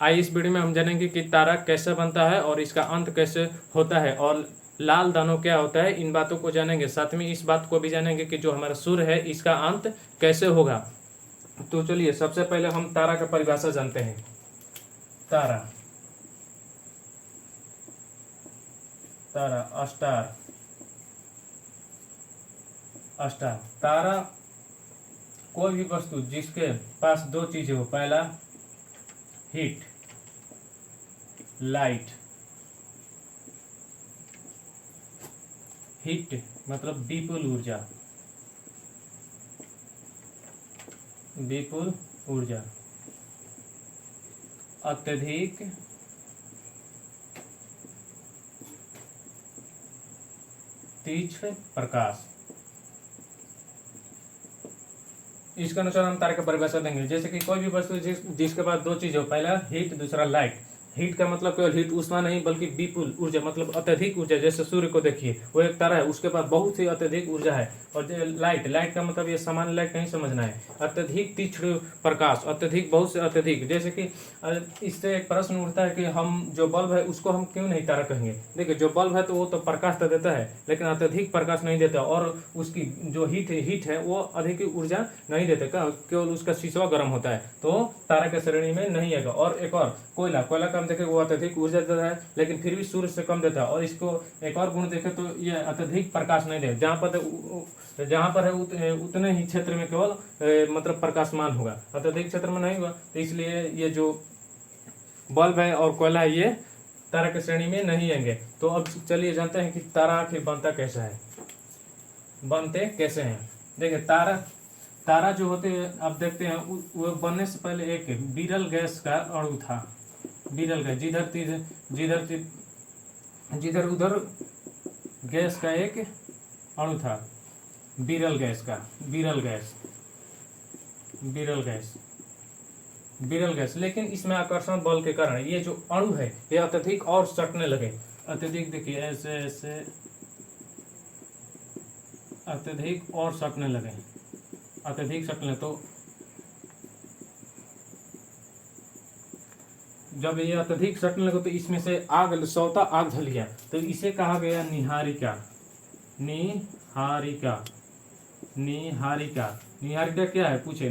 आइए इस वीडियो में हम जानेंगे कि तारा कैसे बनता है और इसका अंत कैसे होता है और लाल दानव क्या होता है। इन बातों को जानेंगे, साथ में इस बात को भी जानेंगे कि जो हमारा सूर्य है इसका अंत कैसे होगा। तो चलिए सबसे पहले हम तारा का परिभाषा जानते हैं। तारा, तारा स्टार, स्टार। तारा कोई भी वस्तु जिसके पास दो चीजें हो, पहला हीट, लाइट। हीट मतलब विपुल ऊर्जा, विपुल ऊर्जा, अत्यधिक तीक्ष्ण प्रकाश। इसके अनुसार हम तारे का परिभाषा देंगे। जैसे कि कोई भी वस्तु जिसके पास दो चीज हो, पहला हीट, दूसरा लाइट। हीट का मतलब केवल हीट उष्मा नहीं बल्कि विपुल ऊर्जा मतलब अत्यधिक ऊर्जा। जैसे सूर्य को देखिए, वो एक तारा है, उसके पास बहुत ही अत्यधिक ऊर्जा है। और लाइट, लाइट का मतलब ये सामान्य लाइट नहीं समझना है, अत्यधिक तीक्ष्ण प्रकाश, अत्यधिक, बहुत से अत्यधिक। जैसे कि इससे एक प्रश्न उठता है कि हम जो बल्ब है उसको हम क्यों नहीं तारा कहेंगे। देखिए, जो बल्ब है तो वो तो प्रकाश तो देता है लेकिन अत्यधिक प्रकाश नहीं देता, और उसकी जो हीट है वो अधिक ऊर्जा नहीं देता, केवल उसका शीशा गर्म होता है, तो तारा के श्रेणी में नहीं आएगा। और एक और कोयला, कोयला का हम देखें वो अत्यधिक ऊर्जा देता है लेकिन फिर भी सूर्य से कम देता है। और इसको एक और गुण देखें तो ये अत्यधिक प्रकाश नहीं देता, जहाँ पर है उतने ही क्षेत्र में केवल मतलब प्रकाशमान होगा, अत्यधिक क्षेत्र में नहीं होगा। तो इसलिए ये जो बल्ब है और कोयला है ये तारा की श्रेणी में नहीं आएंगे। तो अब चलिए जानते हैं कि तारा आखिर बनता कैसा है, बनते कैसे हैं। देखिए, तारा जो होते हैं, अब देखते हैं, वो बनने से पहले एक विरल गैस का अणु था। विरल गैस, जिधर उधर गैस का एक अणु था, विरल गैस का, विरल गैस। लेकिन इसमें आकर्षण बल के कारण ये जो अणु है ये अत्यधिक और सटने लगे। अत्यधिक, देखिए ऐसे ऐसे अत्यधिक और सटने लगे, अत्यधिक सटने। तो जब ये अत्यधिक सटने लगे तो इसमें से आग, सौता आग झल गया, तो इसे कहा गया निहारिका। निहारिका क्या है पूछे,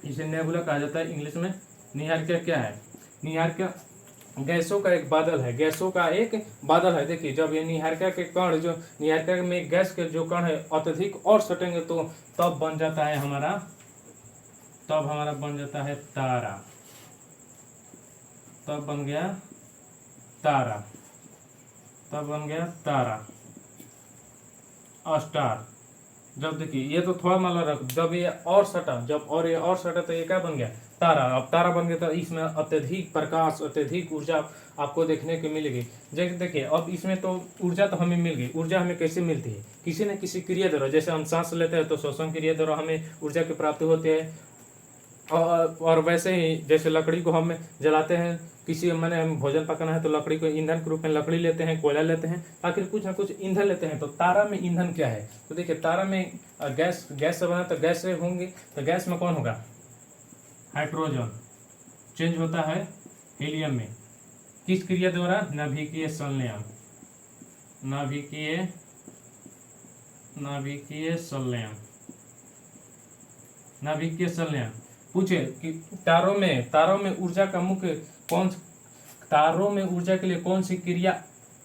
इसे नेबुला कहा जाता है इंग्लिश में। निहारिका क्या है? निहारिका गैसों का एक बादल है, गैसों का एक बादल है। देखिए, जब ये निहारिका के कण, जो निहारिका में गैस के जो कण है अत्यधिक और सटेंगे तो तब बन जाता है हमारा, बन जाता है तारा। तब बन गया तारा, स्टार। जब देखिए ये तो थोड़ा माला रख, जब ये और सटा, तो ये क्या बन गया? तारा। अब तारा बन गया तो इसमें अत्यधिक प्रकाश, अत्यधिक ऊर्जा आपको देखने को मिलेगी। जैसे देखिए, अब इसमें तो ऊर्जा तो हमें मिल गई। ऊर्जा हमें कैसे मिलती है? किसी न किसी क्रिया द्वारा। जैसे हम सांस लेते हैं तो श्वसन क्रिया द्वारा हमें ऊर्जा की प्राप्ति होती है। और वैसे ही जैसे लकड़ी को हम जलाते हैं, किसी मैंने हम भोजन पकाना है तो लकड़ी को ईंधन के रूप में लकड़ी लेते हैं, कोयला लेते हैं, आखिर कुछ ना कुछ ईंधन लेते हैं। तो तारा में ईंधन क्या है? तो देखिए, तारा में गैस से बना, तो गैस से होंगे, तो गैस में कौन होगा? हाइड्रोजन चेंज होता है हीलियम में। किस क्रिया द्वारा? नाभिकीय संलयन। नाभिकीय संलयन। पूछे कि तारों में ऊर्जा का मुख्य तारों में ऊर्जा के लिए कौन सी क्रिया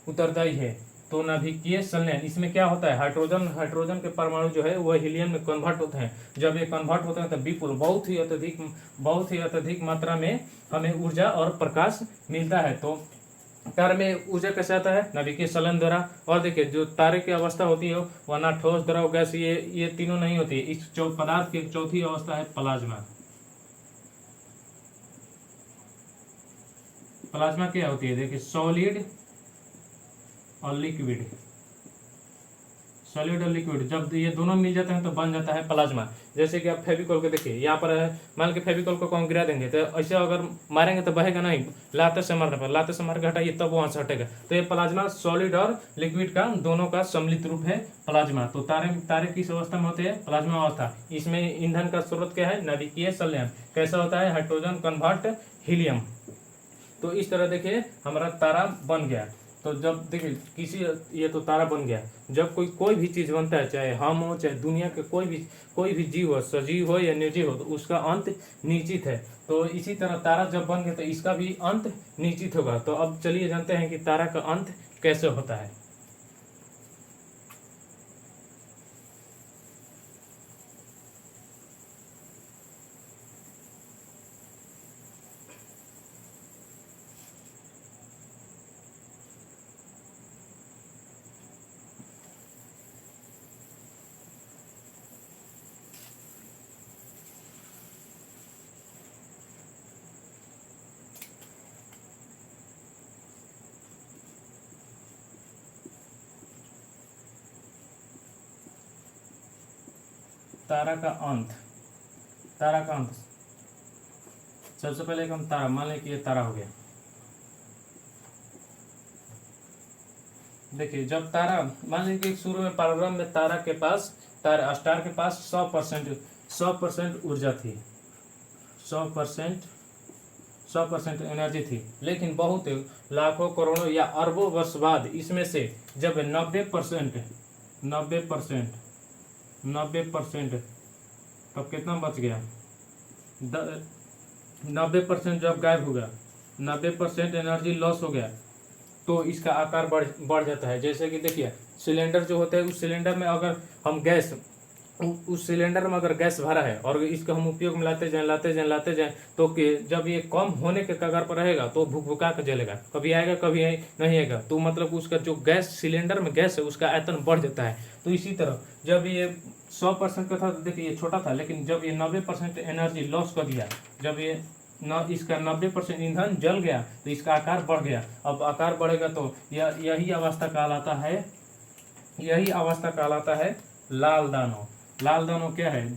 उत्तरदायी है? तो नाभिकीय संलयन। इसमें क्या होता है? हाइड्रोजन के परमाणु जो है वह हीलियम में कन्वर्ट होते हैं। जब ये कन्वर्ट होते हैं तो विपुल, बहुत ही अत्यधिक मात्रा में हमें ऊर्जा और प्रकाश मिलता है। तो तारे में ऊर्जा कैसे आता है? नाभिकीय संलयन द्वारा। और देखिए, जो तारे की अवस्था होती है वह ना ठोस, द्रव, गैस, ये तीनों नहीं होती है। इस पदार्थ की चौथी अवस्था है प्लाज्मा। प्लाज्मा क्या होती है? देखिए, सॉलिड और लिक्विड। जब ये दोनों मिल जाते हैं तो बन जाता है प्लाज्मा। जैसे कि आप फेविकॉल को देखिए, यहाँ पर है, मान के फेविकॉल को कौन गिरा देंगे तो ऐसे अगर मारेंगे तो बहेगा नहीं, लाते से मारने पर, लाते से मार के हटाइए तब वहां से हटेगा। तो ये प्लाज्मा सॉलिड और लिक्विड का दोनों का सम्मिलित रूप है प्लाज्मा। तो तारे किस अवस्था में होते हैं? प्लाज्मा अवस्था। इसमें ईंधन का स्रोत क्या है? नाभिकीय संलयन। कैसा होता है? Hydrogen convert helium. तो इस तरह देखिए हमारा तारा बन गया। तो जब देखिए ये तो तारा बन गया। जब कोई भी चीज बनता है, चाहे हम हो चाहे दुनिया के कोई भी जीव हो, सजीव हो या निर्जीव हो, तो उसका अंत निश्चित है। तो इसी तरह तारा जब बन गया तो इसका भी अंत निश्चित होगा। तो अब चलिए जानते हैं कि तारा का अंत कैसे होता है। तारा का अंत, तारा का अंत सबसे पहले हम तारा मान लें कि ये तारा हो गया। देखिए जब तारा मान लीजिए कि शुरू में प्रारंभ में तारा के पास, तारा स्टार के पास 100% ऊर्जा थी, 100% एनर्जी थी। लेकिन बहुत लाखों करोड़ों या अरबों वर्ष बाद इसमें से जब 90% तब कितना बच गया, 90% जब गायब हो गया, 90% एनर्जी लॉस हो गया, तो इसका आकार बढ़ जाता है। जैसे कि देखिए सिलेंडर जो होता है, उस सिलेंडर में अगर हम गैस, उस सिलेंडर में अगर गैस भरा है और इसका हम उपयोग में लाते जाएं तो जब ये कम होने के कगार पर रहेगा तो भुकभुका के जलेगा, कभी आएगा कभी नहीं आएगा। तो मतलब उसका जो गैस सिलेंडर में गैस है उसका आयतन बढ़ जाता है। तो इसी तरह जब ये 100% का था तो देखिए ये छोटा था, लेकिन जब ये 90% एनर्जी लॉस कर दिया, जब ये इसका 90% ईंधन जल गया तो इसका आकार बढ़ गया। अब आकार बढ़ेगा तो यही अवस्था कहलाता है लाल दानव। लाल दानव क्या है,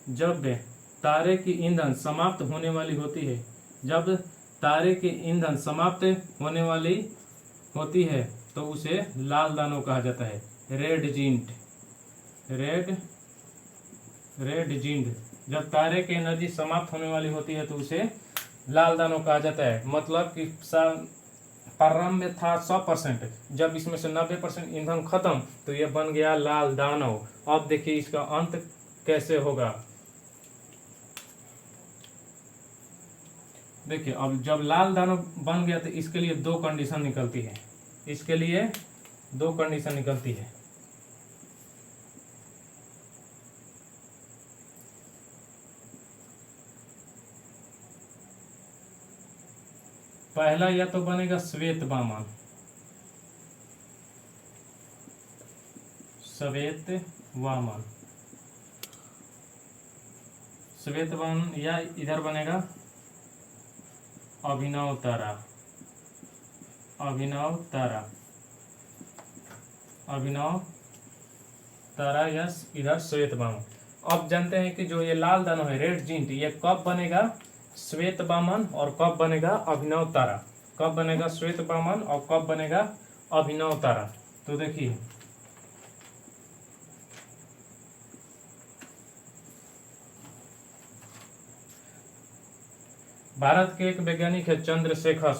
जब तारे की ईंधन समाप्त होने वाली होती है, जब तारे की ईंधन समाप्त होने वाली होती है तो उसे लाल दानव कहा जाता है। रेड जिंट जब तारे की एनर्जी समाप्त होने वाली होती है तो उसे लाल दानव कहा जाता है। मतलब कि प्रारंभ में था 100%, जब इसमें से 90% ईंधन खत्म तो यह बन गया लाल दानव। अब देखिए इसका अंत कैसे होगा। देखिए अब जब लाल दानव बन गया तो इसके लिए दो कंडीशन निकलती है। पहला या तो बनेगा श्वेत वामन, या इधर बनेगा अभिनव तारा या इधर श्वेत वामन। अब जानते हैं कि जो ये लाल दानव है रेड जिंट, ये कब बनेगा श्वेत वामन और कब बनेगा अभिनव तारा, कब बनेगा श्वेत वामन और कब बनेगा अभिनव तारा। तो देखिए भारत के एक वैज्ञानिक है चंद्रशेखर,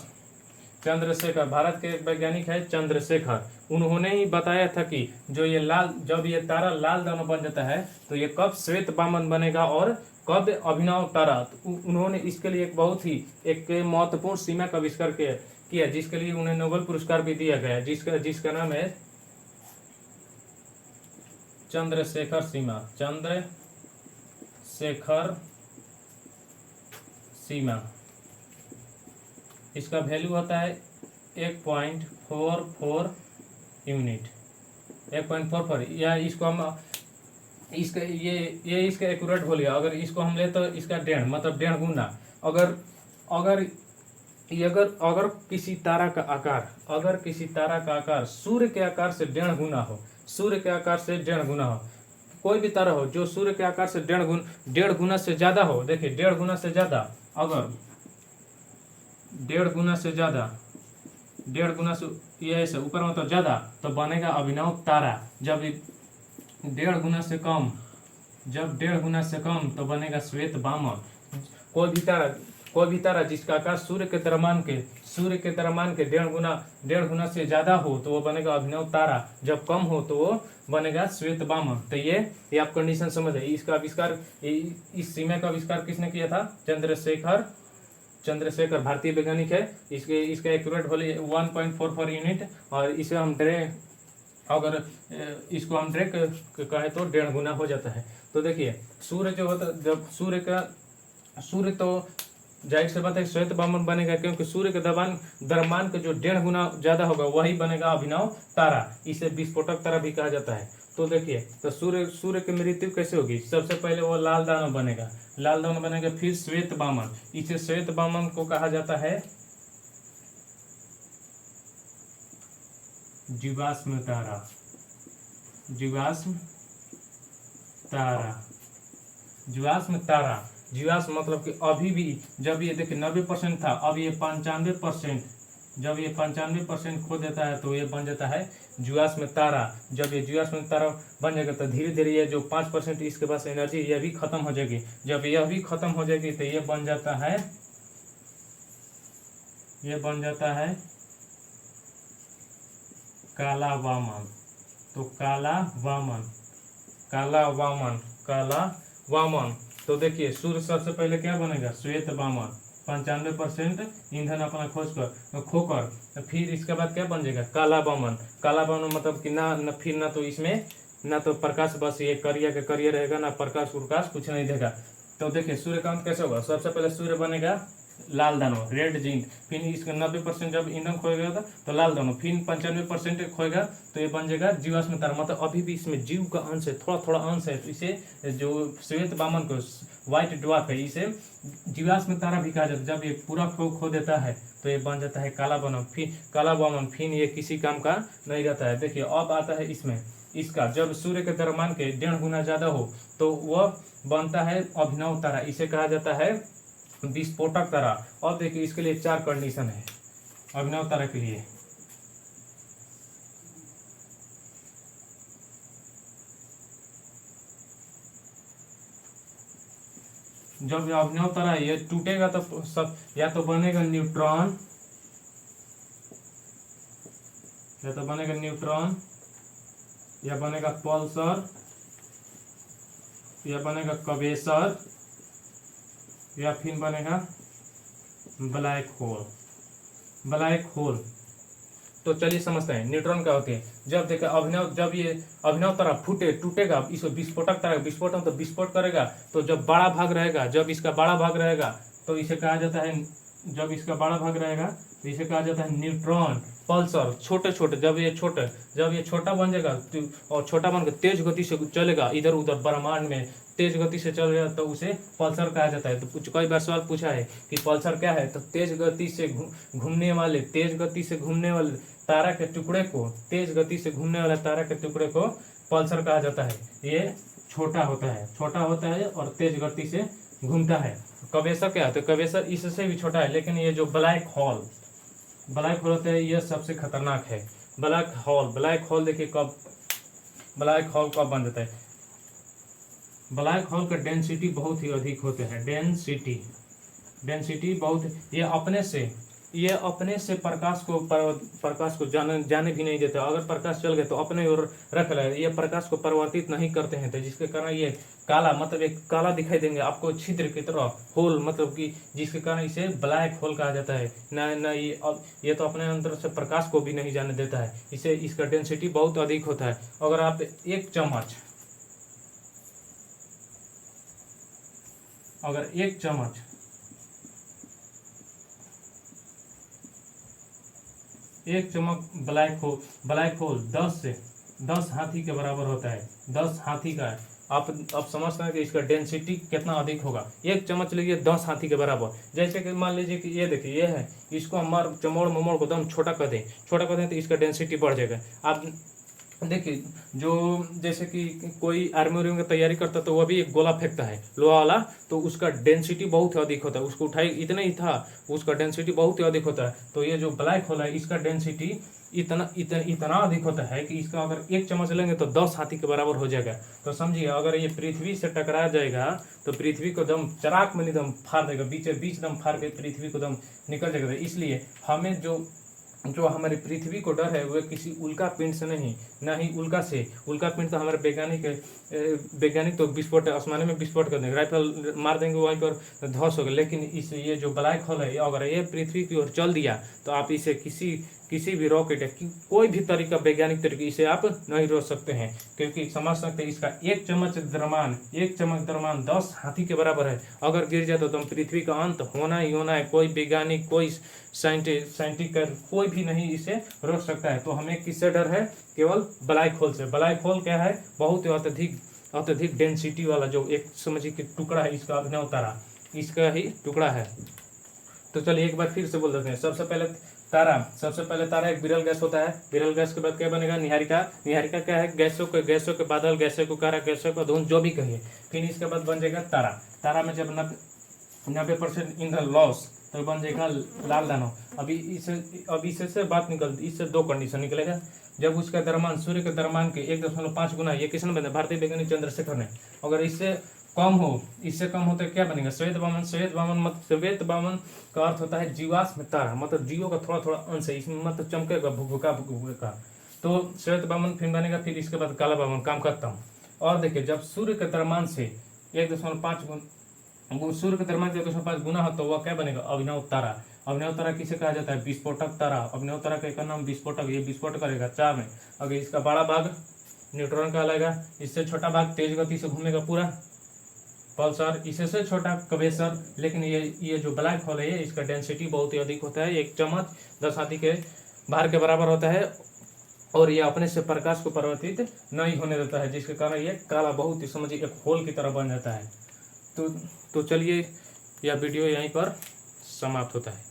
भारत के एक वैज्ञानिक है चंद्रशेखर। उन्होंने ही बताया था कि जो ये जब ये तारा लाल दानव बन जाता है तो ये कब श्वेत वामन बनेगा और कब अभिनव तारा। तो उन्होंने इसके लिए एक बहुत ही एक महत्वपूर्ण सीमा का आविष्कार किया, जिसके लिए उन्हें नोबेल पुरस्कार भी दिया गया, जिसका नाम है चंद्रशेखर सीमा। इसका वैल्यू होता है 1.44 यूनिट, 1.44। या इसको हम इसका इसका एक्यूरेट हो लिया। अगर इसको हम ले तो इसका 1.5 मतलब 1.5 गुना। अगर किसी तारा का आकार सूर्य के आकार से 1.5 गुना हो, कोई भी तारा हो जो सूर्य के आकार से 1.5 गुना से ज्यादा हो, देखिए 1.5 गुना से ज्यादा, अगर 1.5 गुना से ज्यादा, 1.5 गुना से ये ऐसे ऊपर मतलब ज्यादा, तो बनेगा अभिनव तारा। जब 1.5 गुना से कम, तो बनेगा श्वेत वामन। कोई भी तारा कोई भी तारा जिसका आकार सूर्य के द्रव्यमान के 1.5 गुना से ज्यादा हो तो वो बनेगा अभिनव तारा, जब कम हो तो वो बनेगा श्वेत वामन। तो ये आप कंडीशन समझ है। इसका आविष्कार, इस सीमा का आविष्कार किसने किया था? चंद्रशेखर भारतीय वैज्ञानिक है। इसका एक्यूरेट वैल्यू 1.44 यूनिट, और इसे हम अगर इसको हम डायरेक्ट कहें तो 1.5 गुना हो जाता है। तो देखिए सूर्य जो होता, जब सूर्य तो जाहिर सी बात है श्वेत वामन बनेगा, क्योंकि सूर्य के द्रव्यमान के जो 1.5 गुना ज्यादा होगा वही बनेगा अभिनव तारा। इसे विस्फोटक तारा भी कहा जाता है। तो देखिए, तो सूर्य की मृत्यु कैसे होगी? सबसे पहले वो लाल दानव बनेगा, फिर श्वेत वामन। इसे श्वेत वामन को कहा जाता है जीवाश्म तारा। जीवाश्म मतलब कि अभी भी, जब ये देखिए 90% था, अब ये 95%, जब ये 95% खो देता है तो ये बन जाता है जीवाश्म तारा। जब ये जीवाश्म तारा बन जाएगा तो धीरे धीरे ये जो 5% इसके पास एनर्जी, ये भी खत्म हो जाएगी। जब यह भी खत्म हो जाएगी तो ये बन जाता है काला वामन। तो काला वामन। तो देखिए सूर्य सबसे पहले क्या बनेगा? श्वेत वामन। 95% ईंधन अपना खोकर फिर इसके बाद क्या बन जाएगा? काला वामन मतलब कि ना तो इसमें ना तो प्रकाश, बस ये करिया रहेगा, ना प्रकाश कुछ नहीं देगा। तो देखिए सूर्य का अंत कैसे होगा? सबसे पहले सूर्य बनेगा लाल दानव, रेड जिंक। फिर इसका 90% जब ईंधन खोएगा तो लाल दानव, फिर 95% खोएगा तो ये बन जाएगा जीवाश्म तारा। मतलब अभी भी इसमें जीव का अंश है, थोड़ा अंश है। तो इसे जो श्वेत वामन को, व्हाइट ड्वार्फ है, इसे जीवाश्म तारा भी कहा जाता है। जब ये पूरा खो देता है तो ये बन जाता है काला वामन। फिर ये किसी काम का नहीं रहता है। देखिए अब आता है इसमें, इसका जब सूर्य के द्रव्यमान के 1.5 गुना ज्यादा हो तो वह बनता है अभिनव तारा। इसे कहा जाता है विस्फोटक तारा। अब देखिए इसके लिए 4 कंडीशन है अभिनव तारा के लिए। जब अभिनव तारा ये टूटेगा तो सब या तो बनेगा न्यूट्रॉन, या बनेगा पल्सर, या बनेगा कवेसर, या फिर बनेगा ब्लैक होल। तो चलिए समझते हैं न्यूट्रॉन क्या होते हैं। जब देखा जब ये अभिनव तारा टूटेगा, इसको विस्फोटक तारा, विस्फोटन तो विस्फोट करेगा। तो जब बड़ा भाग रहेगा, जब इसका बड़ा भाग रहेगा तो इसे कहा जाता है, न्यूट्रॉन। पल्सर छोटे जब ये छोटा बन जाएगा और छोटा बनकर तेज गति से चलेगा इधर उधर ब्रह्मांड में, तेज गति से चल रहा तो उसे पल्सर कहा जाता है। तो कई बार सवाल पूछा है कि पल्सर क्या है? तो तेज गति से घूमने वाले तारा के टुकड़े को, पल्सर कहा जाता है। ये छोटा होता है और तेज गति से घूमता है। कवेसर क्या है? तो कवेसर इससे भी छोटा है, लेकिन ये जो ब्लैक होल होता है ये सबसे खतरनाक है। ब्लैक होल देखिए ब्लैक होल कब बन जाता है? ब्लैक होल का डेंसिटी बहुत ही अधिक होते हैं। डेंसिटी बहुत, ये अपने से प्रकाश को जाने भी नहीं देते। अगर प्रकाश चल गए तो अपने ओर रख रहे, ये प्रकाश को परिवर्तित नहीं करते हैं। तो जिसके कारण ये काला, मतलब एक काला दिखाई देंगे आपको, छिद्र की तरह, होल, मतलब कि जिसके कारण इसे ब्लैक होल कहा जाता है। न ये तो अपने अंदर से प्रकाश को भी नहीं जाने देता है। इसका डेंसिटी बहुत अधिक होता है। अगर आप एक चम्मच ब्लैक होल 10 हाथी के बराबर होता है। 10 हाथी का आप समझते हैं कि इसका डेंसिटी कितना अधिक होगा। एक चम्मच लीजिए 10 हाथी के बराबर। जैसे कि मान लीजिए कि ये देखिए ये है, इसको हम चमोड़ को एकदम छोटा कर दें तो इसका डेंसिटी बढ़ जाएगा। आप देखिए, जो जैसे कि कोई आर्मी उर्मी की तैयारी करता है तो वह भी एक गोला फेंकता है लोहा वाला, तो उसका डेंसिटी बहुत ही अधिक होता है, उसको उठाई इतना ही था, उसका डेंसिटी बहुत ही अधिक होता है। तो ये जो ब्लैक होल है इसका डेंसिटी इतना इतना इतना अधिक होता है कि इसका अगर एक चम्मच लेंगे तो 10 हाथी के बराबर हो जाएगा। तो समझिए, अगर ये पृथ्वी से टकरा जाएगा तो पृथ्वी को दम चराक में दम फाड़ देगा, बीचे बीच दम फाड़ के पृथ्वी को दम निकल जाएगा। इसलिए हमें जो हमारी पृथ्वी को डर है वह किसी उल्का पिंड से नहीं, ना ही उल्का से। उल्का पिंड तो हमारे वैज्ञानिक तो विस्फोट आसमान में विस्फोट कर देंगे, राइफल मार देंगे वहीं पर ध्वस्त होगा। लेकिन इस ये जो ब्लैक होल है अगर ये पृथ्वी की ओर चल दिया तो आप इसे किसी भी रॉकेट या कोई भी तरीका वैज्ञानिक तरीके इसे आप नहीं रोक सकते हैं, क्योंकि समझ सकते हैं इसका एक चम्मच द्रव्यमान 10 हाथी के बराबर है। अगर गिर जाए तो पृथ्वी का अंत होना ही होना है। कोई वैज्ञानिक, कोई साइंटिस्ट कोई भी नहीं इसे रोक सकता है। तो हमें किससे डर है? केवल ब्लैक होल से। ब्लैक होल क्या है? बहुत ही अत्यधिक डेंसिटी वाला जो एक समझिए कि टुकड़ा है, इसका अभिनव तारा इसका ही टुकड़ा है। तो चलिए एक बार फिर से बोल देते हैं। सबसे पहले तारा एक विरल गैस होता है। विरल गैस के बाद क्या बनेगा? निहारिका क्या है? गैसों के बादल, गैसों को कारा, गैसों को धुंध, जो भी कहिए। फिर इसके बाद बन जाएगा तारा। तारा में जब 90% ईंधन लॉस तो बन जाएगा लाल दानव। अभी इससे बात निकलती, इससे दो कंडीशन निकलेगा। जब उसका द्रव्यमान सूर्य के द्रव्यमान के 1.5 गुना, ये किसने बना? भारतीय वैज्ञानिक चंद्रशेखर ने। अगर इससे कम हो तो क्या बनेगा? श्वेत वामन का अर्थ होता है जीवाश्म तारा, मतलब जीवों का थोड़ा अंश है इसमें, मतलब चमकेगा भुकभुका। तो श्वेत वामन फिर बनेगा, फिर इसके बाद काला वामन, काम खत्म। और देखिए, जब सूर्य के द्रव्यमान से 1.5 गुना हो तो वह क्या बनेगा? अभिनव तारा। अभिनव तारा किसे कहा जाता है? विस्फोटक तारा। अभिनव तारा का एक नाम विस्फोटक, ये विस्फोट करेगा चार में। अगर इसका बड़ा भाग न्यूट्रॉन कहलाएगा, इससे छोटा भाग तेज गति से घूमेगा पूरा, पल्सर। इससे छोटा कवेसर। लेकिन ये जो ब्लैक होल है इसका डेंसिटी बहुत ही अधिक होता है, एक चम्मच 10 हाथी के भार के बराबर होता है, और ये अपने से प्रकाश को परिवर्तित नहीं होने देता है, जिसके कारण ये काला बहुत ही समझिए एक होल की तरह बन जाता है। तो चलिए यह वीडियो यहीं पर समाप्त होता है।